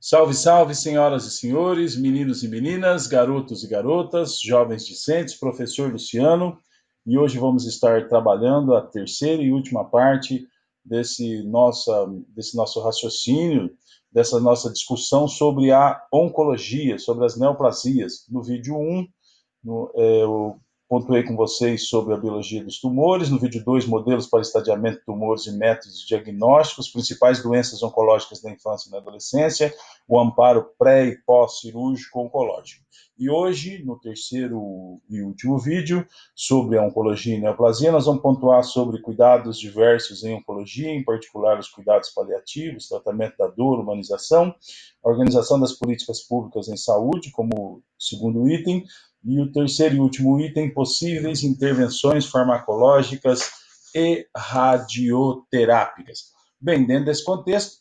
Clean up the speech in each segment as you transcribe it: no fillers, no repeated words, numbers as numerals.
Salve, salve, senhoras e senhores, meninos e meninas, garotos e garotas, jovens discentes, professor Luciano, e hoje vamos estar trabalhando a terceira e última parte desse nosso raciocínio, dessa nossa discussão sobre a oncologia, sobre as neoplasias. No vídeo 1, eu pontuei com vocês sobre a biologia dos tumores. No vídeo 2, modelos para estadiamento de tumores e métodos diagnósticos, principais doenças oncológicas da infância e da adolescência, o amparo pré- e pós-cirúrgico oncológico. E hoje, no terceiro e último vídeo, sobre a oncologia e neoplasia, nós vamos pontuar sobre cuidados diversos em oncologia, em particular os cuidados paliativos, tratamento da dor, humanização, a organização das políticas públicas em saúde, como segundo item, e o terceiro e último item, possíveis intervenções farmacológicas e radioterápicas. Bem, dentro desse contexto,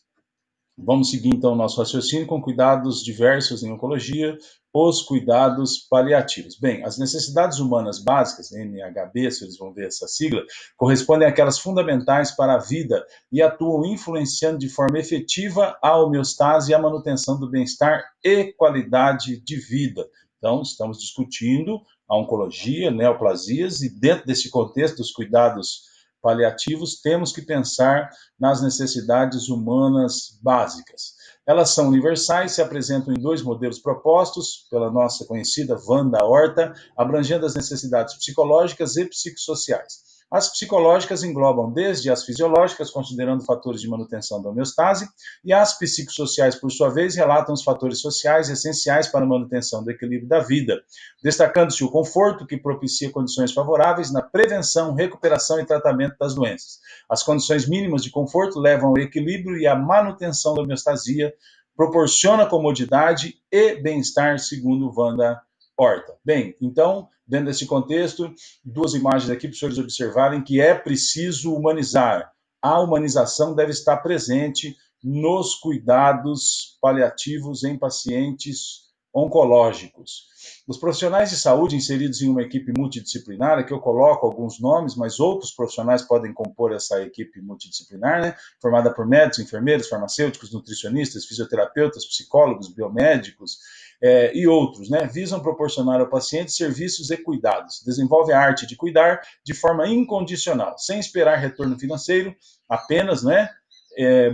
vamos seguir então o nosso raciocínio com cuidados diversos em oncologia, os cuidados paliativos. Bem, as necessidades humanas básicas, NHB, vocês vão ver essa sigla, correspondem àquelas fundamentais para a vida e atuam influenciando de forma efetiva a homeostase e a manutenção do bem-estar e qualidade de vida. Então, estamos discutindo a oncologia, neoplasias, e dentro desse contexto dos cuidados paliativos, temos que pensar nas necessidades humanas básicas. Elas são universais, se apresentam em dois modelos propostos pela nossa conhecida Wanda Horta, abrangendo as necessidades psicológicas e psicossociais. As psicológicas englobam desde as fisiológicas, considerando fatores de manutenção da homeostase, e as psicossociais, por sua vez, relatam os fatores sociais essenciais para a manutenção do equilíbrio da vida, destacando-se o conforto, que propicia condições favoráveis na prevenção, recuperação e tratamento das doenças. As condições mínimas de conforto levam ao equilíbrio e à manutenção da homeostasia, proporciona comodidade e bem-estar, segundo Wanda Horta. Bem, então, dentro desse contexto, duas imagens aqui para os senhores observarem que é preciso humanizar. A humanização deve estar presente nos cuidados paliativos em pacientes oncológicos. Os profissionais de saúde inseridos em uma equipe multidisciplinar, aqui eu coloco alguns nomes, mas outros profissionais podem compor essa equipe multidisciplinar, né? Formada por médicos, enfermeiros, farmacêuticos, nutricionistas, fisioterapeutas, psicólogos, biomédicos, e outros, né? Visam proporcionar ao paciente serviços e cuidados. Desenvolve a arte de cuidar de forma incondicional, sem esperar retorno financeiro, apenas, né?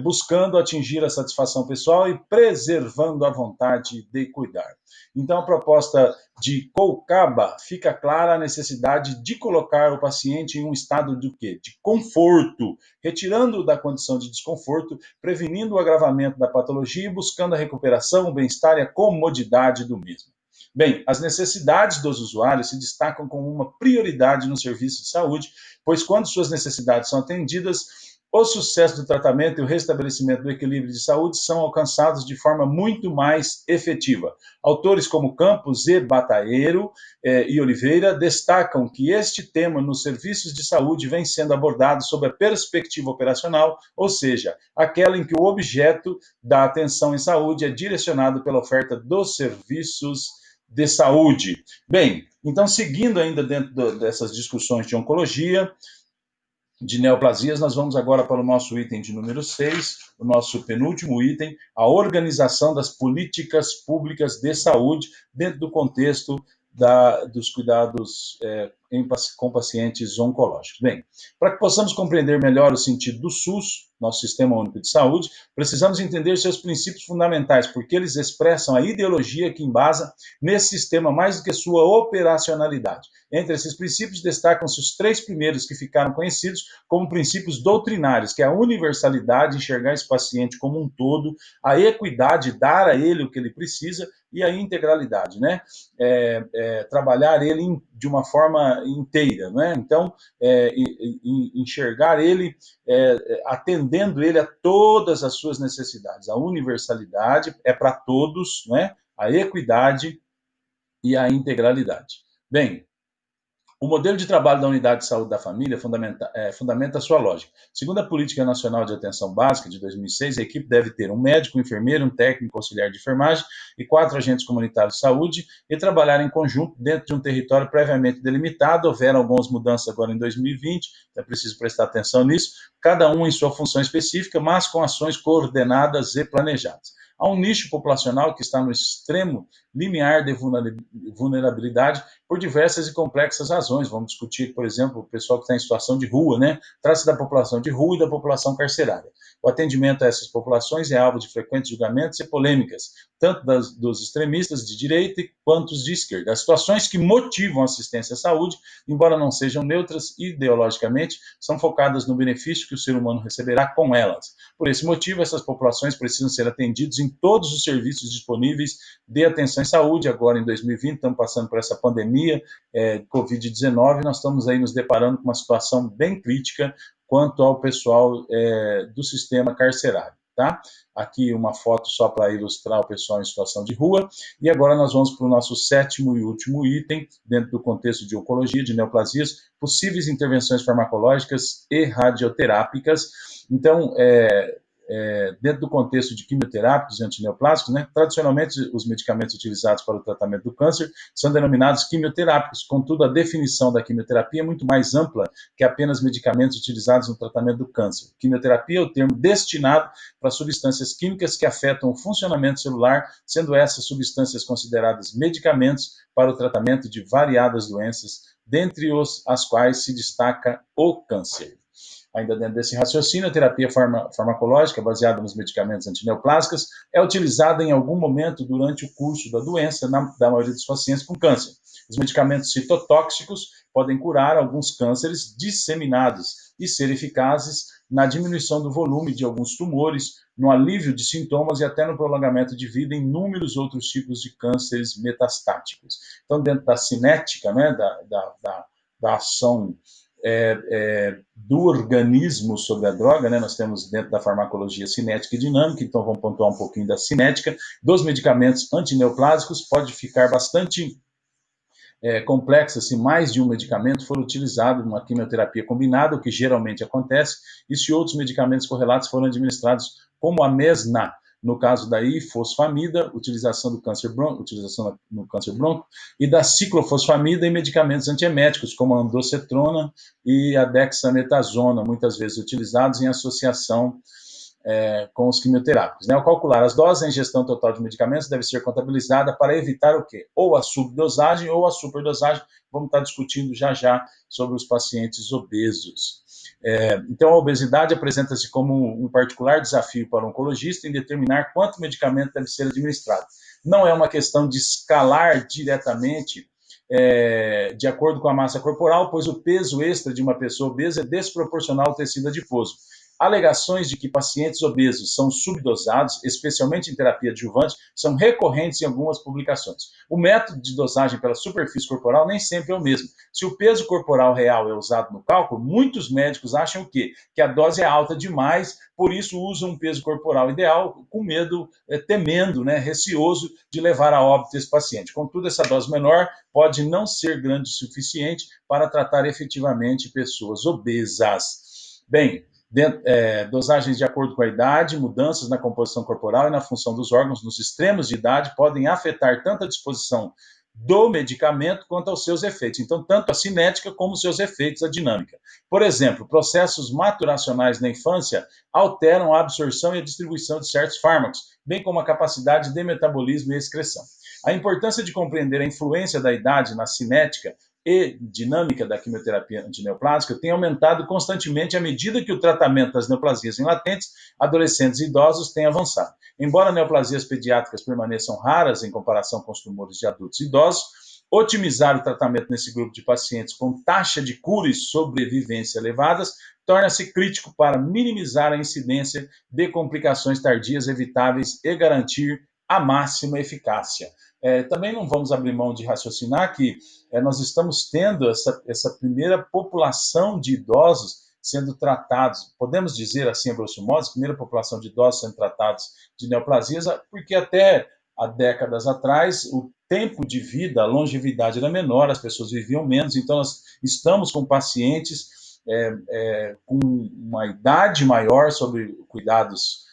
Buscando atingir a satisfação pessoal e preservando a vontade de cuidar. Então, a proposta de Kolkaba fica clara a necessidade de colocar o paciente em um estado de quê? De conforto, retirando-o da condição de desconforto, prevenindo o agravamento da patologia e buscando a recuperação, o bem-estar e a comodidade do mesmo. Bem, as necessidades dos usuários se destacam como uma prioridade no serviço de saúde, pois quando suas necessidades são atendidas, o sucesso do tratamento e o restabelecimento do equilíbrio de saúde são alcançados de forma muito mais efetiva. Autores como Campos e Bataeiro e Oliveira destacam que este tema nos serviços de saúde vem sendo abordado sob a perspectiva operacional, ou seja, aquela em que o objeto da atenção em saúde é direcionado pela oferta dos serviços de saúde. Bem, então, seguindo ainda dentro dessas discussões de oncologia, de neoplasias, nós vamos agora para o nosso item de número 6, o nosso penúltimo item, a organização das políticas públicas de saúde dentro do contexto dos cuidados com pacientes oncológicos. Bem, para que possamos compreender melhor o sentido do SUS, nosso Sistema Único de Saúde, precisamos entender seus princípios fundamentais, porque eles expressam a ideologia que embasa nesse sistema mais do que sua operacionalidade. Entre esses princípios, destacam-se os três primeiros que ficaram conhecidos como princípios doutrinários, que é a universalidade, enxergar esse paciente como um todo, a equidade, dar a ele o que ele precisa, e a integralidade, né? Trabalhar ele de uma forma inteira, né? Então, enxergar ele, atendendo ele a todas as suas necessidades. A universalidade é para todos, né? A equidade e a integralidade. Bem, o modelo de trabalho da Unidade de Saúde da Família fundamenta a sua lógica. Segundo a Política Nacional de Atenção Básica de 2006, a equipe deve ter um médico, um enfermeiro, um técnico auxiliar de enfermagem e 4 agentes comunitários de saúde e trabalhar em conjunto dentro de um território previamente delimitado. Houveram algumas mudanças agora em 2020, é preciso prestar atenção nisso, cada um em sua função específica, mas com ações coordenadas e planejadas. a um nicho populacional que está no extremo limiar de vulnerabilidade por diversas e complexas razões. Vamos discutir, por exemplo, o pessoal que está em situação de rua, né? Trata-se da população de rua e da população carcerária. O atendimento a essas populações é alvo de frequentes julgamentos e polêmicas, tanto dos extremistas de direita quanto os de esquerda. As situações que motivam a assistência à saúde, embora não sejam neutras ideologicamente, são focadas no benefício que o ser humano receberá com elas. Por esse motivo, essas populações precisam ser atendidas em todos os serviços disponíveis de atenção em saúde. Agora, em 2020, estamos passando por essa pandemia Covid-19, nós estamos aí nos deparando com uma situação bem crítica quanto ao pessoal do sistema carcerário, tá? Aqui uma foto só para ilustrar o pessoal em situação de rua. E agora nós vamos para o nosso 7º e último item, dentro do contexto de oncologia, de neoplasias, possíveis intervenções farmacológicas e radioterápicas. Então, dentro do contexto de quimioterápicos e antineoplásicos, né, tradicionalmente os medicamentos utilizados para o tratamento do câncer são denominados quimioterápicos. Contudo, a definição da quimioterapia é muito mais ampla que apenas medicamentos utilizados no tratamento do câncer. Quimioterapia é o termo destinado para substâncias químicas que afetam o funcionamento celular, sendo essas substâncias consideradas medicamentos para o tratamento de variadas doenças, dentre as quais se destaca o câncer. Ainda dentro desse raciocínio, a terapia farmacológica, baseada nos medicamentos antineoplásicos, é utilizada em algum momento durante o curso da doença, da maioria dos pacientes com câncer. Os medicamentos citotóxicos podem curar alguns cânceres disseminados e ser eficazes na diminuição do volume de alguns tumores, no alívio de sintomas e até no prolongamento de vida em inúmeros outros tipos de cânceres metastáticos. Então, dentro da cinética, né, da ação do organismo sobre a droga, né? Nós temos dentro da farmacologia cinética e dinâmica, então vamos pontuar um pouquinho da cinética dos medicamentos antineoplásicos. Pode ficar bastante complexa se mais de um medicamento for utilizado numa quimioterapia combinada, o que geralmente acontece, e se outros medicamentos correlatos forem administrados como a mesna. No caso da ifosfamida, utilização no câncer bronco, e da ciclofosfamida em medicamentos antieméticos, como a ondansetrona e a dexametasona, muitas vezes utilizados em associação com os quimioterápicos. Né? Ao calcular as doses, a ingestão total de medicamentos deve ser contabilizada para evitar o quê? Ou a subdosagem ou a superdosagem. Vamos estar discutindo já sobre os pacientes obesos. Então, a obesidade apresenta-se como um particular desafio para o oncologista em determinar quanto medicamento deve ser administrado. Não é uma questão de escalar diretamente de acordo com a massa corporal, pois o peso extra de uma pessoa obesa é desproporcional ao tecido adiposo. Alegações de que pacientes obesos são subdosados, especialmente em terapia adjuvante, são recorrentes em algumas publicações. O método de dosagem pela superfície corporal nem sempre é o mesmo. Se o peso corporal real é usado no cálculo, muitos médicos acham o quê? Que a dose é alta demais, por isso usam um peso corporal ideal, com medo, temendo, né, receoso de levar a óbito esse paciente. Contudo, essa dose menor pode não ser grande o suficiente para tratar efetivamente pessoas obesas. Bem, dosagens de acordo com a idade, mudanças na composição corporal e na função dos órgãos nos extremos de idade podem afetar tanto a disposição do medicamento quanto aos seus efeitos. Então, tanto a cinética como os seus efeitos, a dinâmica. Por exemplo, processos maturacionais na infância alteram a absorção e a distribuição de certos fármacos, bem como a capacidade de metabolismo e excreção. A importância de compreender a influência da idade na cinética e dinâmica da quimioterapia antineoplásica tem aumentado constantemente à medida que o tratamento das neoplasias em latentes, adolescentes e idosos tem avançado. Embora neoplasias pediátricas permaneçam raras em comparação com os tumores de adultos e idosos, otimizar o tratamento nesse grupo de pacientes com taxa de cura e sobrevivência elevadas torna-se crítico para minimizar a incidência de complicações tardias evitáveis e garantir a máxima eficácia. Também não vamos abrir mão de raciocinar que nós estamos tendo essa primeira população de idosos sendo tratados, podemos dizer assim, a grosso modo, a primeira população de idosos sendo tratados de neoplasias, porque até há décadas atrás o tempo de vida, a longevidade era menor, as pessoas viviam menos, então nós estamos com pacientes com uma idade maior sobre cuidados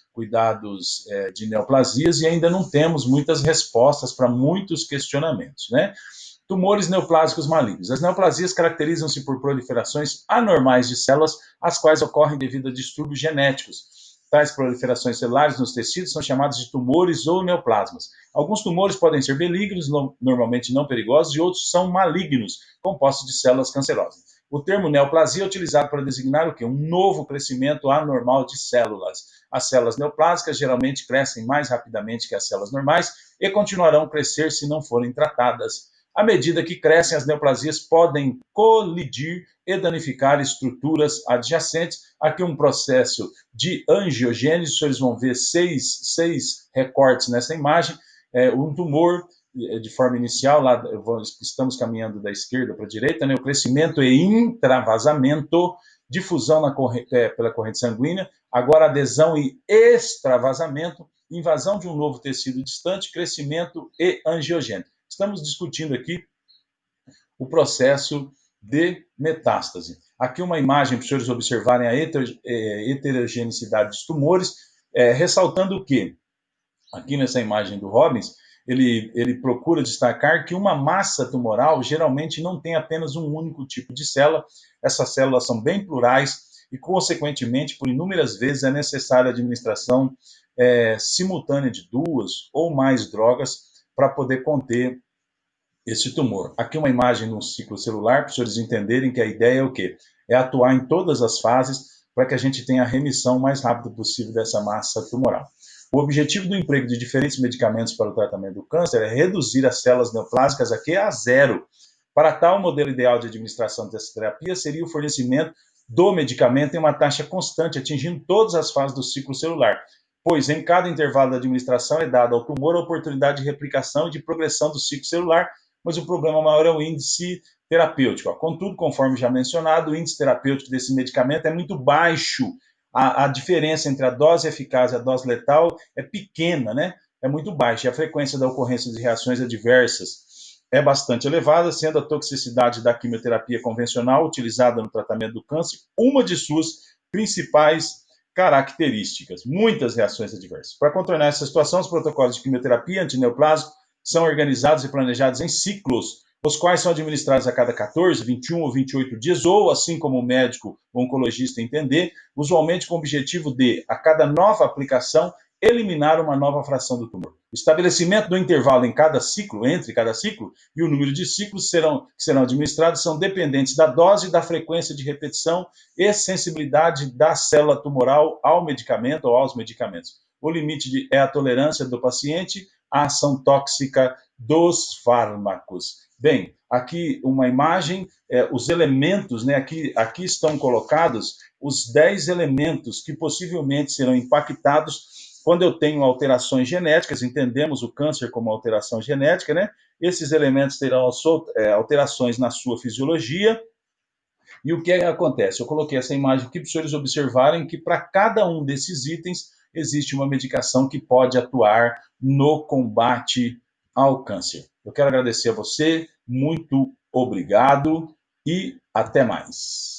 de neoplasias e ainda não temos muitas respostas para muitos questionamentos, né? Tumores neoplásicos malignos. As neoplasias caracterizam-se por proliferações anormais de células, as quais ocorrem devido a distúrbios genéticos. Tais proliferações celulares nos tecidos são chamados de tumores ou neoplasmas. Alguns tumores podem ser benignos, normalmente não perigosos, e outros são malignos, compostos de células cancerosas. O termo neoplasia é utilizado para designar o quê? Um novo crescimento anormal de células. As células neoplásicas geralmente crescem mais rapidamente que as células normais e continuarão a crescer se não forem tratadas. À medida que crescem, as neoplasias podem colidir e danificar estruturas adjacentes. Aqui um processo de angiogênese, vocês vão ver seis recortes nessa imagem. Um tumor de forma inicial, lá estamos caminhando da esquerda para a direita, né? O crescimento e intravasamento, difusão pela corrente sanguínea, agora adesão e extravasamento, invasão de um novo tecido distante, crescimento e angiogênese. Estamos discutindo aqui o processo de metástase. Aqui uma imagem para os senhores observarem a heterogeneidade dos tumores, ressaltando que, aqui nessa imagem do Robbins, ele procura destacar que uma massa tumoral geralmente não tem apenas um único tipo de célula, essas células são bem plurais e, consequentemente, por inúmeras vezes é necessária a administração simultânea de 2 ou mais drogas para poder conter esse tumor. Aqui uma imagem de um ciclo celular, para os senhores entenderem que a ideia é o quê? É atuar em todas as fases para que a gente tenha a remissão o mais rápido possível dessa massa tumoral. O objetivo do emprego de diferentes medicamentos para o tratamento do câncer é reduzir as células neoplásicas aqui a zero. Para tal, o modelo ideal de administração dessa terapia seria o fornecimento do medicamento em uma taxa constante, atingindo todas as fases do ciclo celular, pois em cada intervalo da administração é dada ao tumor a oportunidade de replicação e de progressão do ciclo celular, mas o problema maior é o índice terapêutico. Contudo, conforme já mencionado, o índice terapêutico desse medicamento é muito baixo. A diferença entre a dose eficaz e a dose letal é pequena, né? É muito baixa. E a frequência da ocorrência de reações adversas é bastante elevada, sendo a toxicidade da quimioterapia convencional utilizada no tratamento do câncer uma de suas principais características. Muitas reações adversas. Para contornar essa situação, os protocolos de quimioterapia antineoplásico são organizados e planejados em ciclos, os quais são administrados a cada 14, 21 ou 28 dias, ou assim como o médico ou oncologista entender, usualmente com o objetivo de, a cada nova aplicação, eliminar uma nova fração do tumor. O estabelecimento do intervalo em cada ciclo, entre cada ciclo, e o número de ciclos que serão administrados são dependentes da dose, da frequência de repetição e sensibilidade da célula tumoral ao medicamento ou aos medicamentos. O limite é a tolerância do paciente à ação tóxica dos fármacos. Bem, aqui uma imagem, os elementos, né, aqui estão colocados os 10 elementos que possivelmente serão impactados quando eu tenho alterações genéticas, entendemos o câncer como alteração genética, né? Esses elementos terão alterações na sua fisiologia. E o que acontece? Eu coloquei essa imagem aqui para os senhores observarem que para cada um desses itens existe uma medicação que pode atuar no combate ao câncer. Eu quero agradecer a você, muito obrigado e até mais.